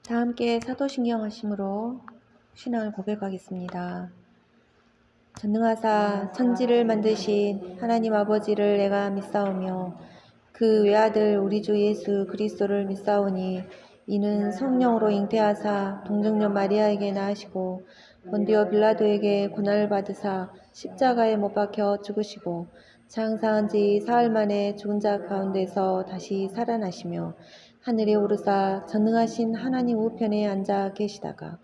다 함께 사도신경 하심으로 신앙을 고백하겠습니다. 전능하사 천지를 만드신 하나님 아버지를 내가 믿사오며 그 외아들 우리 주 예수 그리스도를 믿사오니 이는 성령으로 잉태하사 동정녀 마리아에게 낳으시고 본디오 빌라도에게 고난을 받으사 십자가에 못 박혀 죽으시고 장사한 지 사흘 만에 죽은 자 가운데서 다시 살아나시며 하늘에 오르사 전능하신 하나님 우편에 앉아 계시다가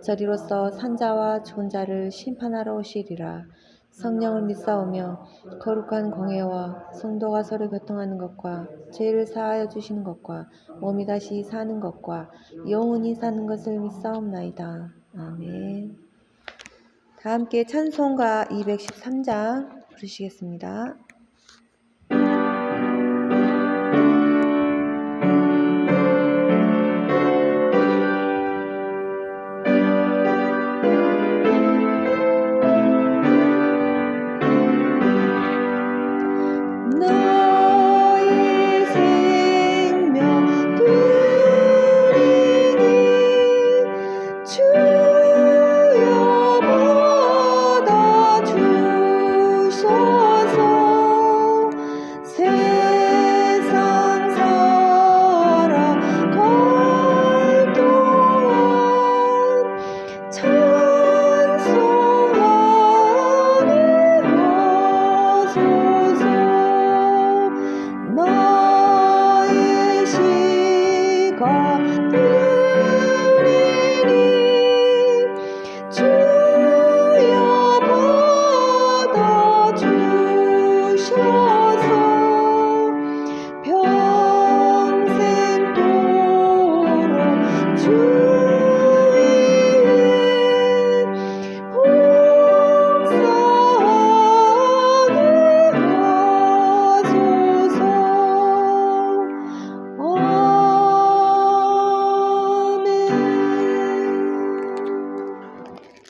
저리로서 산자와 죽은 자를 심판하러 오시리라. 성령을 믿사오며 거룩한 공회와 성도가 서로 교통하는 것과 죄를 사하여 주시는 것과 몸이 다시 사는 것과 영원히 사는 것을 믿사옵나이다. 아멘. 다 함께 찬송가 213장 부르시겠습니다.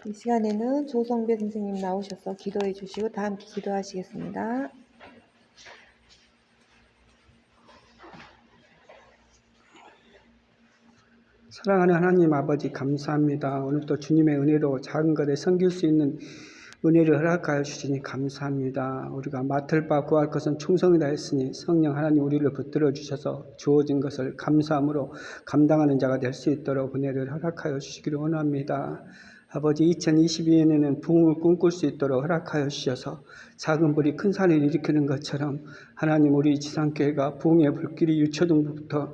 이 시간에는 조성배 선생님 나오셔서 기도해 주시고 다 함께 기도하시겠습니다. 사랑하는 하나님 아버지 감사합니다. 오늘도 주님의 은혜로 작은 것에 섬길 수 있는 은혜를 허락하여 주시니 감사합니다. 우리가 맡을 바 구할 것은 충성이다 했으니 성령 하나님 우리를 붙들어 주셔서 주어진 것을 감사함으로 감당하는 자가 될 수 있도록 은혜를 허락하여 주시기를 원합니다. 아버지 2022년에는 부흥을 꿈꿀 수 있도록 허락하여 주셔서 작은 불이 큰 산을 일으키는 것처럼 하나님 우리 지상교회가 부흥의 불길이 유초등부터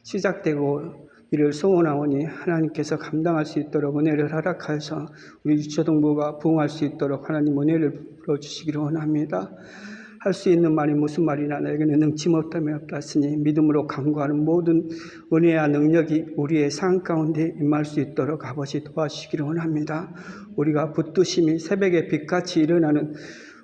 시작되고 이를 소원하오니 하나님께서 감당할 수 있도록 은혜를 허락하여서 우리 유초동부가 부흥할 수 있도록 하나님 은혜를 불어주시기를 원합니다. 할 수 있는 말이 무슨 말이나 내게는 능치 못함이 없다으니 믿음으로 간구하는 모든 은혜와 능력이 우리의 삶 가운데 임할 수 있도록 아버지 도와주시기를 원합니다. 우리가 붙드심이 새벽에 빛같이 일어나는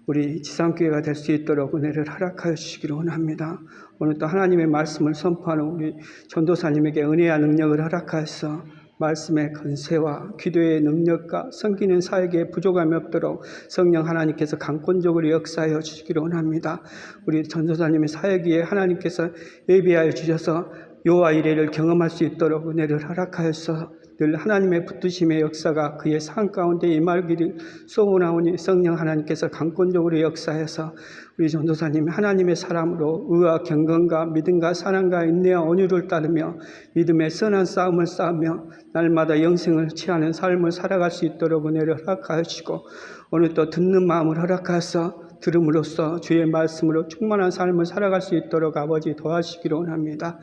우리 지상교회가 될 수 있도록 은혜를 허락하여 주시기를 원합니다. 오늘 또 하나님의 말씀을 선포하는 우리 전도사님에게 은혜와 능력을 허락하여서 말씀의 건세와 기도의 능력과 섬기는 사역에 부족함이 없도록 성령 하나님께서 강권적으로 역사하여 주시기를 원합니다. 우리 전도사님의 사역 위에 하나님께서 예비하여 주셔서 요와 이레를 경험할 수 있도록 은혜를 허락하여서 늘 하나님의 붙드심의 역사가 그의 삶 가운데 임하기를 소원하오니 성령 하나님께서 강권적으로 역사해서 우리 전도사님 하나님의 사람으로 의와 경건과 믿음과 사랑과 인내와 온유를 따르며 믿음의 선한 싸움을 싸우며 날마다 영생을 취하는 삶을 살아갈 수 있도록 은혜를 허락하여 주시고 오늘 또 듣는 마음을 허락하여서 들음으로써 주의 말씀으로 충만한 삶을 살아갈 수 있도록 아버지 도와주시기를 원합니다.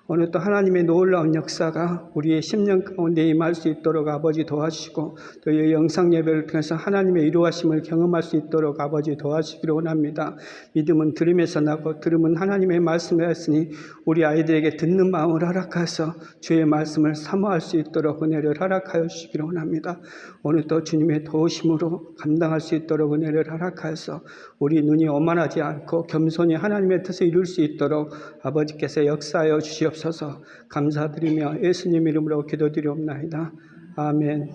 오늘 또 하나님의 놀라운 역사가 우리의 심령 가운데 임할 수 있도록 아버지 도와주시고 또 이 영상 예배를 통해서 하나님의 이루하심을 경험할 수 있도록 아버지 도와주시기를 원합니다. 믿음은 들음에서 나고 들음은 하나님의 말씀을 했으니 우리 아이들에게 듣는 마음을 허락하여서 주의 말씀을 사모할 수 있도록 은혜를 허락하여 주시기를 원합니다. 오늘 또 주님의 도우심으로 감당할 수 있도록 은혜를 허락하여서 우리 눈이 오만하지 않고 겸손히 하나님의 뜻을 이룰 수 있도록 아버지께서 역사하여 주시옵소서. 감사드리며 예수님 이름으로 기도드리옵나이다. 아멘.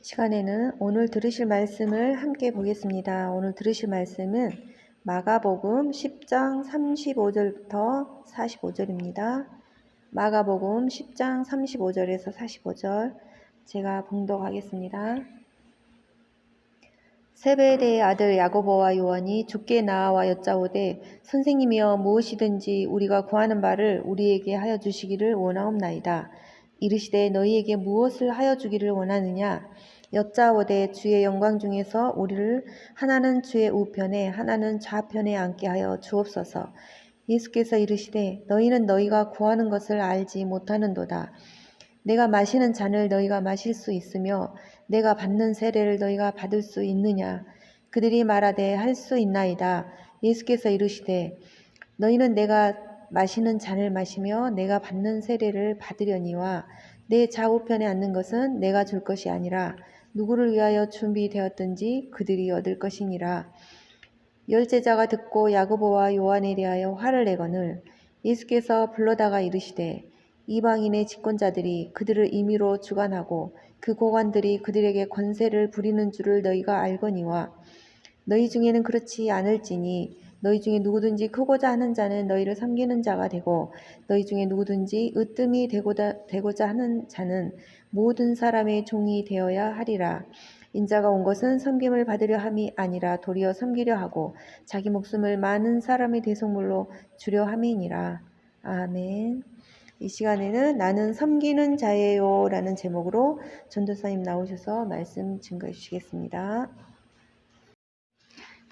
이 시간에는 오늘 들으실 말씀을 함께 보겠습니다. 오늘 들으실 말씀은 마가복음 10장 35절부터 45절입니다. 마가복음 10장 35절에서 45절 제가 봉독하겠습니다. 세베대의 아들 야고보와 요한이 주께 나와 여짜오되 선생님이여 무엇이든지 우리가 구하는 바를 우리에게 하여 주시기를 원하옵나이다. 이르시되 너희에게 무엇을 하여 주기를 원하느냐? 여짜오되 주의 영광 중에서 우리를 하나는 주의 우편에 하나는 좌편에 앉게 하여 주옵소서. 예수께서 이르시되 너희는 너희가 구하는 것을 알지 못하는도다. 내가 마시는 잔을 너희가 마실 수 있으며 내가 받는 세례를 너희가 받을 수 있느냐? 그들이 말하되 할 수 있나이다. 예수께서 이르시되 너희는 내가 마시는 잔을 마시며 내가 받는 세례를 받으려니와 내 좌우편에 앉는 것은 내가 줄 것이 아니라 누구를 위하여 준비되었든지 그들이 얻을 것이니라. 열제자가 듣고 야고보와 요한에 대하여 화를 내거늘 예수께서 불러다가 이르시되 이방인의 집권자들이 그들을 임의로 주관하고 그 고관들이 그들에게 권세를 부리는 줄을 너희가 알거니와 너희 중에는 그렇지 않을지니 너희 중에 누구든지 크고자 하는 자는 너희를 섬기는 자가 되고 너희 중에 누구든지 으뜸이 되고자 하는 자는 모든 사람의 종이 되어야 하리라. 인자가 온 것은 섬김을 받으려 함이 아니라 도리어 섬기려 하고 자기 목숨을 많은 사람의 대속물로 주려 함이니라. 아멘. 이 시간에는 나는 섬기는 자예요 라는 제목으로 전도사님 나오셔서 말씀 증거해 주시겠습니다.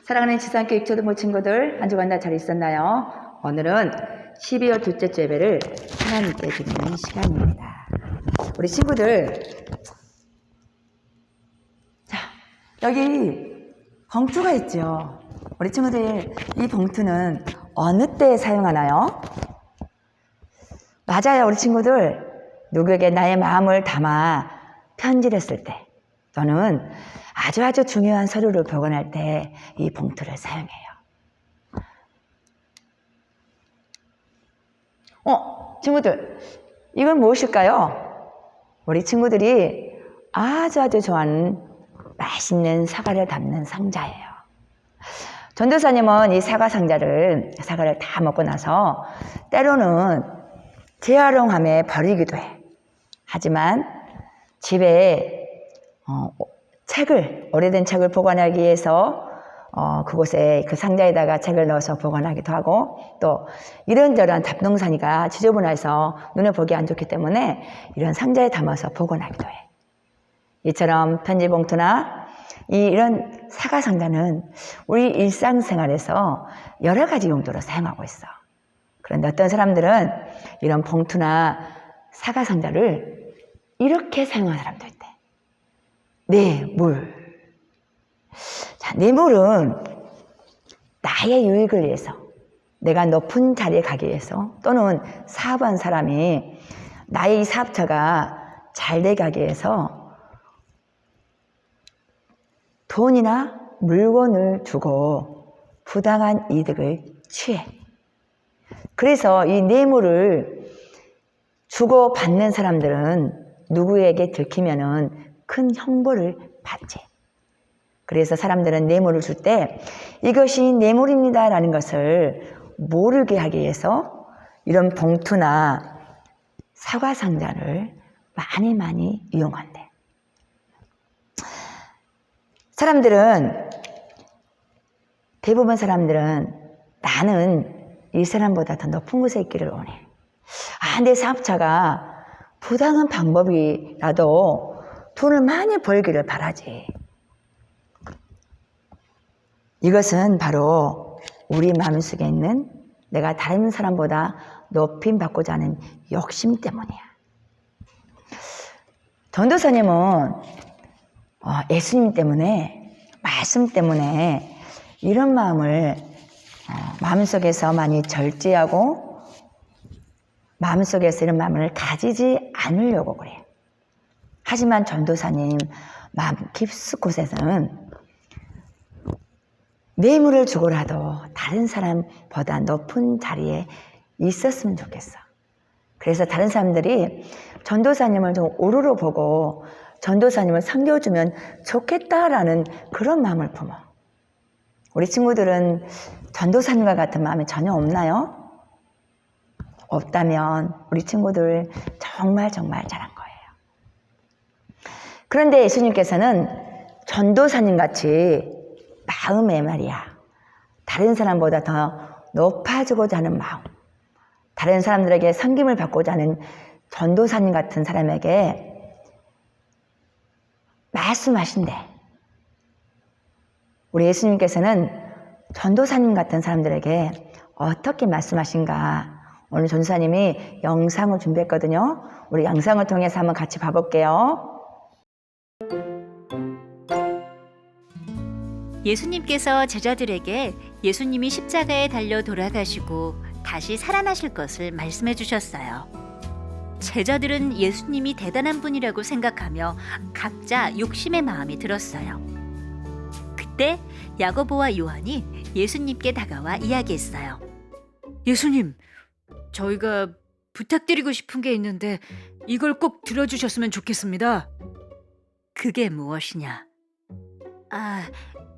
사랑하는 지상교육 초등부 친구들, 한 주간 다 잘 있었나요? 오늘은 12월 둘째 주 예배를 하나님께 드리는 시간입니다. 우리 친구들, 자, 여기 봉투가 있죠. 우리 친구들, 이 봉투는 어느 때 사용하나요? 맞아요, 우리 친구들. 누구에게 나의 마음을 담아 편지를 쓸 때, 또는 아주 중요한 서류를 보관할 때 이 봉투를 사용해요. 친구들, 이건 무엇일까요? 우리 친구들이 아주 좋아하는 맛있는 사과를 담는 상자예요. 전도사님은 이 사과를 다 먹고 나서 때로는 재활용함에 버리기도 해. 하지만 집에 오래된 책을 보관하기 위해서 그곳에 그 상자에다가 책을 넣어서 보관하기도 하고, 또 이런저런 잡동사니가 지저분해서 눈에 보기 안 좋기 때문에 이런 상자에 담아서 보관하기도 해. 이처럼 편지봉투나 이런 사과 상자는 우리 일상생활에서 여러 가지 용도로 사용하고 있어. 그런데 어떤 사람들은 이런 봉투나 사과 상자를 이렇게 사용하는 사람도 있대. 뇌물. 자, 뇌물은 나의 유익을 위해서, 내가 높은 자리에 가기 위해서, 또는 사업한 사람이 나의 이 사업처가 잘 되게 하기 위해서 돈이나 물건을 주고 부당한 이득을 취해. 그래서 이 뇌물을 주고 받는 사람들은 누구에게 들키면은 큰 형벌을 받지. 그래서 사람들은 뇌물을 줄 때 이것이 뇌물입니다 라는 것을 모르게 하기 위해서 이런 봉투나 사과 상자를 많이 이용한대. 대부분 사람들은 나는 이 사람보다 더 높은 곳에 있기를 원해. 내 사업자가 부당한 방법이라도 돈을 많이 벌기를 바라지. 이것은 바로 우리 마음속에 있는 내가 다른 사람보다 높임 받고자 하는 욕심 때문이야. 전도사님은 예수님 때문에, 말씀 때문에 이런 마음을 마음속에서 많이 절제하고 마음속에서 이런 마음을 가지지 않으려고 그래. 하지만 전도사님 마음 깊숙곳에서는 뇌물을 주고라도 다른 사람보다 높은 자리에 있었으면 좋겠어. 그래서 다른 사람들이 전도사님을 좀 우러러 보고 전도사님을 섬겨주면 좋겠다라는 그런 마음을 품어. 우리 친구들은 전도사님과 같은 마음이 전혀 없나요? 없다면 우리 친구들 정말 잘한 거예요. 그런데 예수님께서는 전도사님 같이 마음에 말이야, 다른 사람보다 더 높아지고자 하는 마음, 다른 사람들에게 섬김을 받고자 하는 전도사님 같은 사람에게 말씀하신대. 우리 예수님께서는 전도사님 같은 사람들에게 어떻게 말씀하신가? 오늘 전도사님이 영상을 준비했거든요. 우리 영상을 통해서 한번 같이 봐볼게요. 예수님께서 제자들에게 예수님이 십자가에 달려 돌아가시고 다시 살아나실 것을 말씀해 주셨어요. 제자들은 예수님이 대단한 분이라고 생각하며 각자 욕심의 마음이 들었어요. 그때 야고보와 요한이 예수님께 다가와 이야기했어요. 예수님, 저희가 부탁드리고 싶은 게 있는데 이걸 꼭 들어주셨으면 좋겠습니다. 그게 무엇이냐?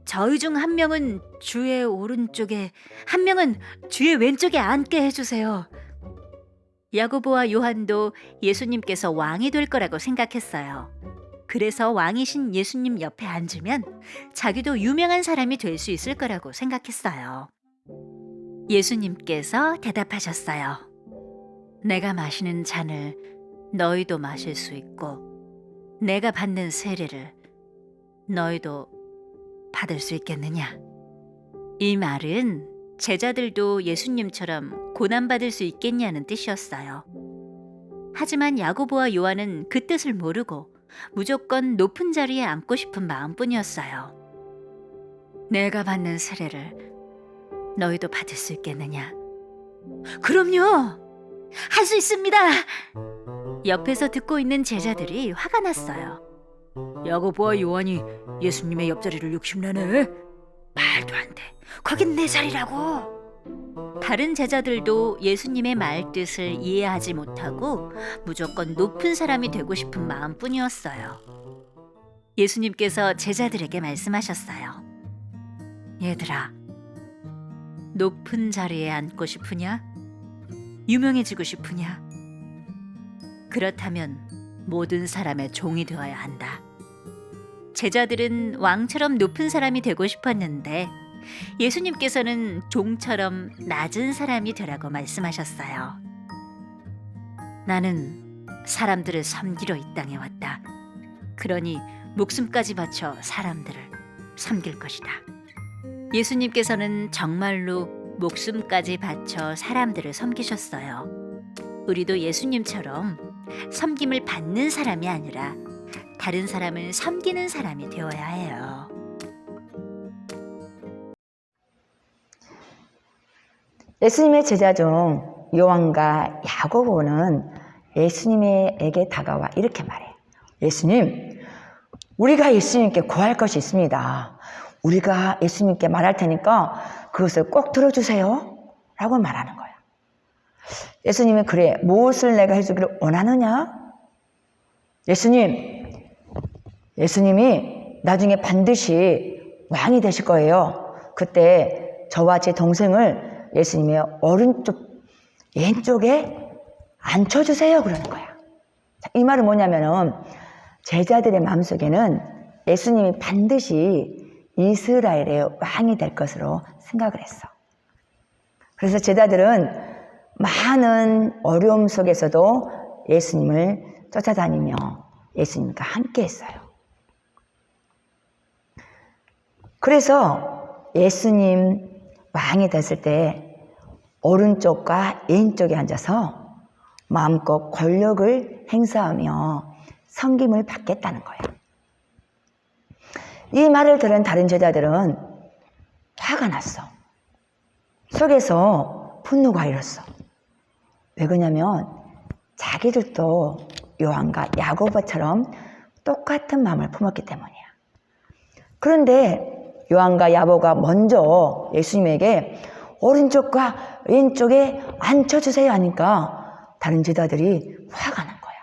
저희 중 한 명은 주의 오른쪽에, 한 명은 주의 왼쪽에 앉게 해주세요. 야고보와 요한도 예수님께서 왕이 될 거라고 생각했어요. 그래서 왕이신 예수님 옆에 앉으면 자기도 유명한 사람이 될 수 있을 거라고 생각했어요. 예수님께서 대답하셨어요. 내가 마시는 잔을 너희도 마실 수 있고 내가 받는 세례를 너희도 받을 수 있겠느냐? 이 말은 제자들도 예수님처럼 고난받을 수 있겠냐는 뜻이었어요. 하지만 야고보와 요한은 그 뜻을 모르고 무조건 높은 자리에 앉고 싶은 마음뿐이었어요. 내가 받는 세례를 너희도 받을 수 있겠느냐? 그럼요. 할 수 있습니다! 옆에서 듣고 있는 제자들이 화가 났어요. 야고보와 요한이 예수님의 옆자리를 욕심내네. 말도 안 돼. 거긴 내 자리라고. 다른 제자들도 예수님의 말뜻을 이해하지 못하고 무조건 높은 사람이 되고 싶은 마음뿐이었어요. 예수님께서 제자들에게 말씀하셨어요. 얘들아, 높은 자리에 앉고 싶으냐? 유명해지고 싶으냐? 그렇다면 모든 사람의 종이 되어야 한다. 제자들은 왕처럼 높은 사람이 되고 싶었는데 예수님께서는 종처럼 낮은 사람이 되라고 말씀하셨어요. 나는 사람들을 섬기러 이 땅에 왔다. 그러니 목숨까지 바쳐 사람들을 섬길 것이다. 예수님께서는 정말로 목숨까지 바쳐 사람들을 섬기셨어요. 우리도 예수님처럼 섬김을 받는 사람이 아니라 다른 사람을 섬기는 사람이 되어야 해요. 예수님의 제자 중 요한과 야고보는 예수님에게 다가와 이렇게 말해요. 예수님, 우리가 예수님께 구할 것이 있습니다. 우리가 예수님께 말할 테니까 그것을 꼭 들어주세요. 라고 말하는 거예요. 예수님이 그래, 무엇을 내가 해주기를 원하느냐? 예수님이 나중에 반드시 왕이 되실 거예요. 그때 저와 제 동생을 예수님의 오른쪽, 왼쪽에 앉혀주세요. 그러는 거야. 이 말은 뭐냐면은 제자들의 마음속에는 예수님이 반드시 이스라엘의 왕이 될 것으로 생각을 했어. 그래서 제자들은 많은 어려움 속에서도 예수님을 쫓아다니며 예수님과 함께 했어요. 그래서 예수님 왕이 됐을 때 오른쪽과 왼쪽에 앉아서 마음껏 권력을 행사하며 섬김을 받겠다는 거예요. 이 말을 들은 다른 제자들은 화가 났어. 속에서 분노가 일었어. 왜 그러냐면 자기들도 요한과 야고보처럼 똑같은 마음을 품었기 때문이야. 그런데 요한과 야고보가 먼저 예수님에게 오른쪽과 왼쪽에 앉혀주세요 하니까 다른 제자들이 화가 난 거야.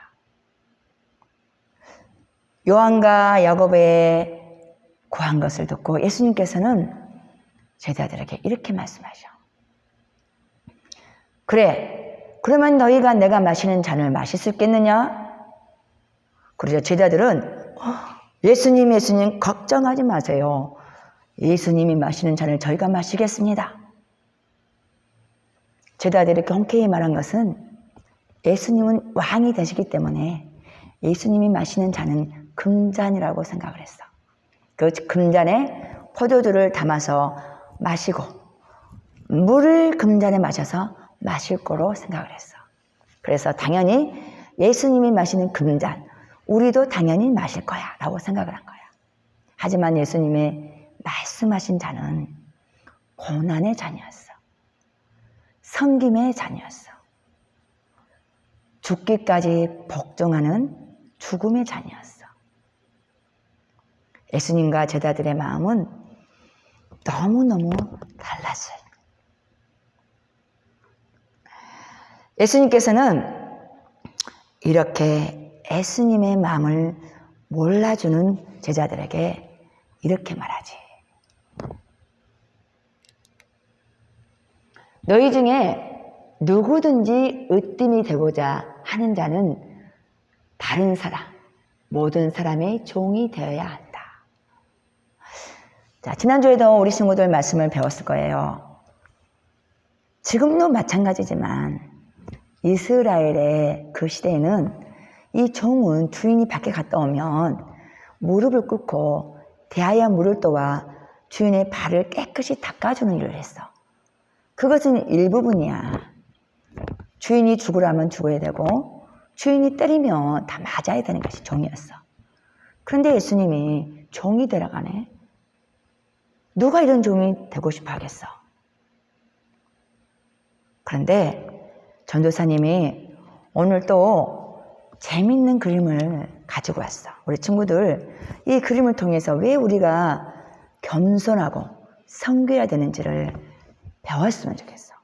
요한과 야고보의 고한 것을 듣고 예수님께서는 제자들에게 이렇게 말씀하셔. 그래, 그러면 너희가 내가 마시는 잔을 마실 수 있겠느냐? 그러자 제자들은 예수님 걱정하지 마세요. 예수님이 마시는 잔을 저희가 마시겠습니다. 제자들이 경쾌히 말한 것은 예수님은 왕이 되시기 때문에 예수님이 마시는 잔은 금잔이라고 생각을 했어. 그 금잔에 포도주를 담아서 마시고 물을 금잔에 마셔서 마실 거로 생각을 했어. 그래서 당연히 예수님이 마시는 금잔, 우리도 당연히 마실 거야 라고 생각을 한 거야. 하지만 예수님의 말씀하신 잔은 고난의 잔이었어. 섬김의 잔이었어. 죽기까지 복종하는 죽음의 잔이었어. 예수님과 제자들의 마음은 너무너무 달랐어요. 예수님께서는 이렇게 예수님의 마음을 몰라주는 제자들에게 이렇게 말하지. 너희 중에 누구든지 으뜸이 되고자 하는 자는 다른 사람, 모든 사람의 종이 되어야 한다. 자, 지난주에도 우리 친구들 말씀을 배웠을 거예요. 지금도 마찬가지지만 이스라엘의 그 시대에는 이 종은 주인이 밖에 갔다 오면 무릎을 꿇고 대하여 물을 떠와 주인의 발을 깨끗이 닦아주는 일을 했어. 그것은 일부분이야. 주인이 죽으라면 죽어야 되고 주인이 때리면 다 맞아야 되는 것이 종이었어. 그런데 예수님이 종이 되라가네. 누가 이런 종이 되고 싶어 하겠어? 그런데 전도사님이 오늘 또 재밌는 그림을 가지고 왔어. 우리 친구들 이 그림을 통해서 왜 우리가 겸손하고 섬겨야 되는지를 배웠으면 좋겠어.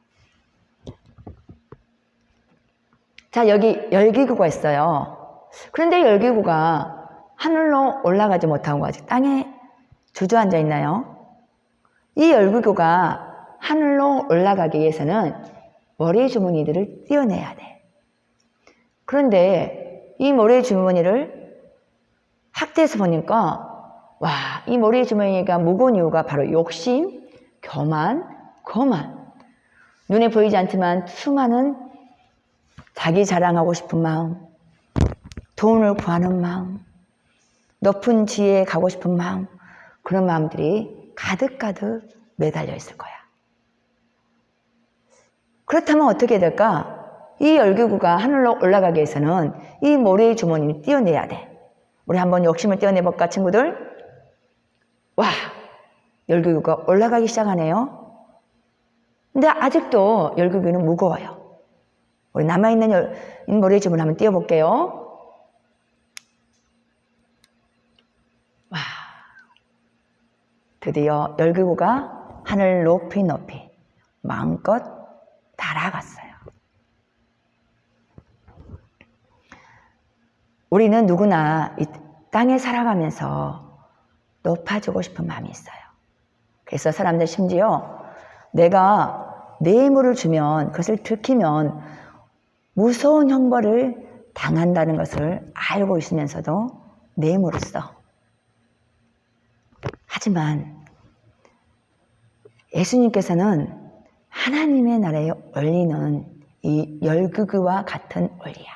자, 여기 열기구가 있어요. 그런데 열기구가 하늘로 올라가지 못하고 아직 땅에 주저앉아 있나요? 이 열기구가 하늘로 올라가기 위해서는 모래 주머니들을 띄어내야 돼. 그런데 이 모래 주머니를 학대해서 보니까 와, 이 모래 주머니가 무거운 이유가 바로 욕심, 교만, 거만. 눈에 보이지 않지만 수많은 자기 자랑하고 싶은 마음, 돈을 구하는 마음, 높은 지혜에 가고 싶은 마음, 그런 마음들이 가득가득 매달려 있을 거야. 그렇다면 어떻게 될까? 이 열기구가 하늘로 올라가기 위해서는 이 모래의 주머니를 띄어내야 돼. 우리 한번 욕심을 띄어내볼까, 친구들? 와, 열기구가 올라가기 시작하네요. 근데 아직도 열기구는 무거워요. 우리 남아있는 모래의 주머니 한번 띄워볼게요. 와, 드디어 열기구가 하늘 높이 높이 마음껏 날아갔어요. 우리는 누구나 이 땅에 살아가면서 높아지고 싶은 마음이 있어요. 그래서 사람들 심지어 내가 뇌물을 주면 그것을 들키면 무서운 형벌을 당한다는 것을 알고 있으면서도 뇌물을 써. 하지만 예수님께서는 하나님의 나라에 올리는 이 열기구와 같은 원리야.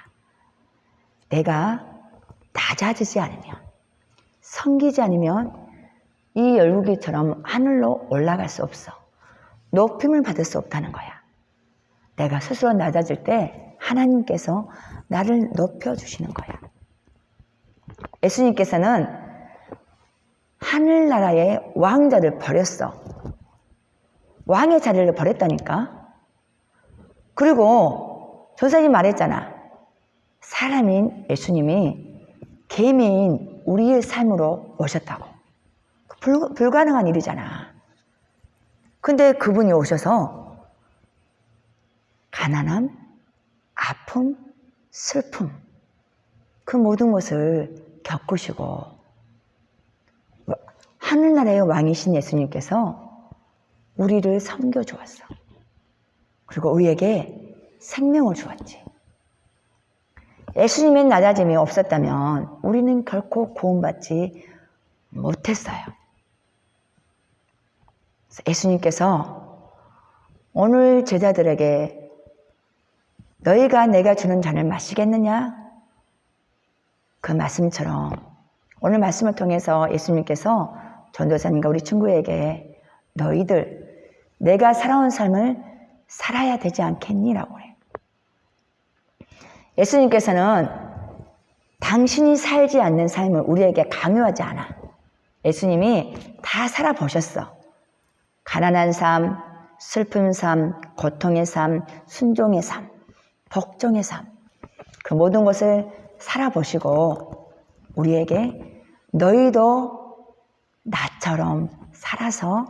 내가 낮아지지 않으면, 섬기지 않으면 이 열기구처럼 하늘로 올라갈 수 없어. 높임을 받을 수 없다는 거야. 내가 스스로 낮아질 때 하나님께서 나를 높여주시는 거야. 예수님께서는 하늘나라의 왕자를 버렸어. 왕의 자리를 버렸다니까. 그리고 전사님 말했잖아. 사람인 예수님이 개미인 우리의 삶으로 오셨다고. 불가능한 일이잖아. 근데 그분이 오셔서 가난함, 아픔, 슬픔, 그 모든 것을 겪으시고 하늘나라의 왕이신 예수님께서 우리를 섬겨주었어. 그리고 우리에게 생명을 주었지. 예수님의 낮아짐이 없었다면 우리는 결코 구원받지 못했어요. 예수님께서 오늘 제자들에게 너희가 내가 주는 잔을 마시겠느냐? 그 말씀처럼 오늘 말씀을 통해서 예수님께서 전도사님과 우리 친구에게 너희들 내가 살아온 삶을 살아야 되지 않겠니? 라고 해요. 예수님께서는 당신이 살지 않는 삶을 우리에게 강요하지 않아. 예수님이 다 살아보셨어. 가난한 삶, 슬픈 삶, 고통의 삶, 순종의 삶, 복종의 삶. 그 모든 것을 살아보시고 우리에게 너희도 나처럼 살아서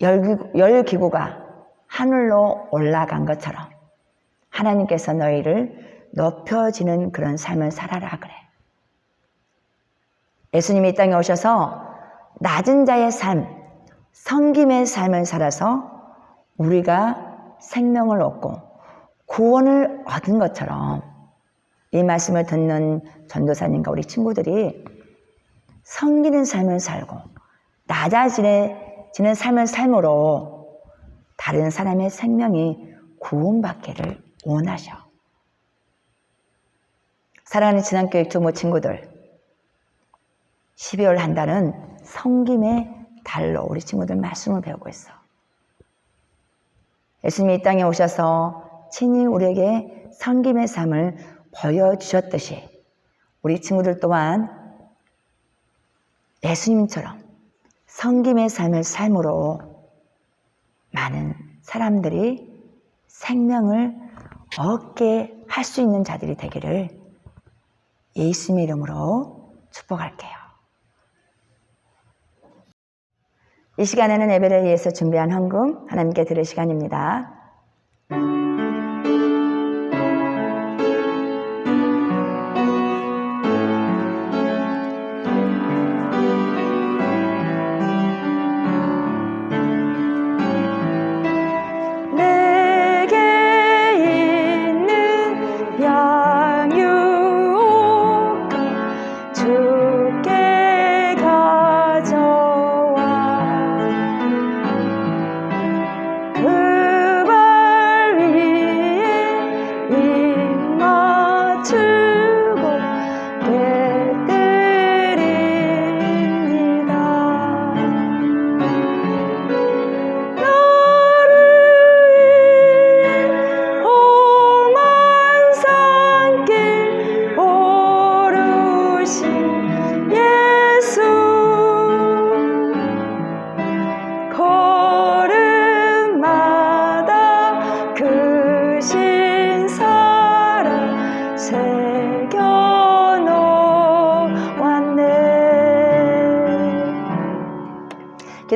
열기구가 하늘로 올라간 것처럼 하나님께서 너희를 높여지는 그런 삶을 살아라 그래. 예수님이 이 땅에 오셔서 낮은 자의 삶, 섬김의 삶을 살아서 우리가 생명을 얻고 구원을 얻은 것처럼 이 말씀을 듣는 전도사님과 우리 친구들이 섬기는 삶을 살고 낮아지는 삶을 삶으로 다른 사람의 생명이 구원받기를 원하셔. 사랑하는 진안교육 조모 친구들, 12월 한 달은 섬김의 달로 우리 친구들 말씀을 배우고 있어. 예수님이 이 땅에 오셔서 친히 우리에게 섬김의 삶을 보여주셨듯이 우리 친구들 또한 예수님처럼 섬김의 삶을 삶으로 많은 사람들이 생명을 얻게 할 수 있는 자들이 되기를 예수님의 이름으로 축복할게요. 이 시간에는 예배를 위해서 준비한 헌금 하나님께 드릴 시간입니다.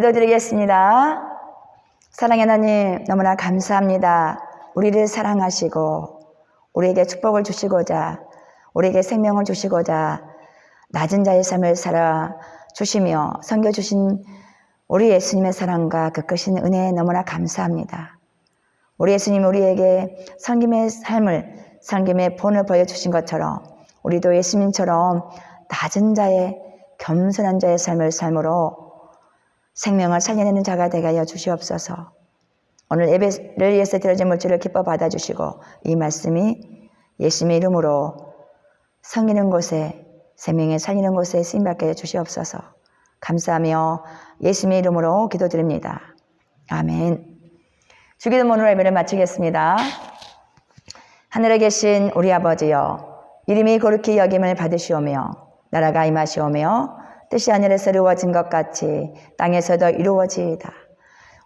기도드리겠습니다. 사랑의 하나님, 너무나 감사합니다. 우리를 사랑하시고 우리에게 축복을 주시고자 우리에게 생명을 주시고자 낮은 자의 삶을 살아 주시며 섬겨주신 우리 예수님의 사랑과 그 크신 은혜에 너무나 감사합니다. 우리 예수님 우리에게 섬김의 삶을 섬김의 본을 보여주신 것처럼 우리도 예수님처럼 낮은 자의 겸손한 자의 삶을 삶으로 생명을 살려내는 자가 되게 하여 주시옵소서. 오늘 예배를 위해서 드려진 물질을 기뻐 받아주시고 이 말씀이 예수님의 이름으로 섬기는 곳에 생명을 살리는 곳에 쓰임받게 해 주시옵소서. 감사하며 예수님의 이름으로 기도드립니다. 아멘. 주기도문으로 예배를 마치겠습니다. 하늘에 계신 우리 아버지여, 이름이 거룩히 여김을 받으시오며 나라가 임하시오며 뜻이 하늘에서 이루어진 것 같이 땅에서도 이루어지이다.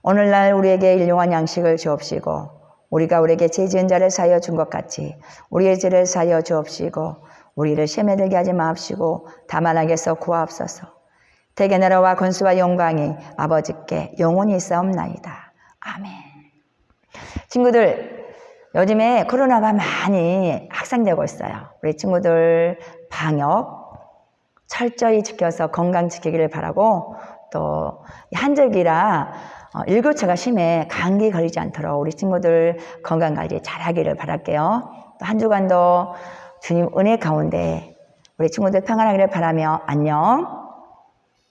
오늘날 우리에게 일용할 양식을 주옵시고 우리가 우리에게 죄 지은 자를 사하여 준 것 같이 우리의 죄를 사하여 주옵시고 우리를 시험에 들게 하지 마옵시고 다만 악에서 구하옵소서. 대개 나라와 권수와 영광이 아버지께 영원히 있사옵나이다. 아멘. 친구들, 요즘에 코로나가 많이 확산되고 있어요. 우리 친구들 방역 철저히 지켜서 건강 지키기를 바라고, 또 한절기라 일교차가 심해 감기 걸리지 않도록 우리 친구들 건강관리 잘하기를 바랄게요. 또 한 주간도 주님 은혜 가운데 우리 친구들 평안하기를 바라며 안녕.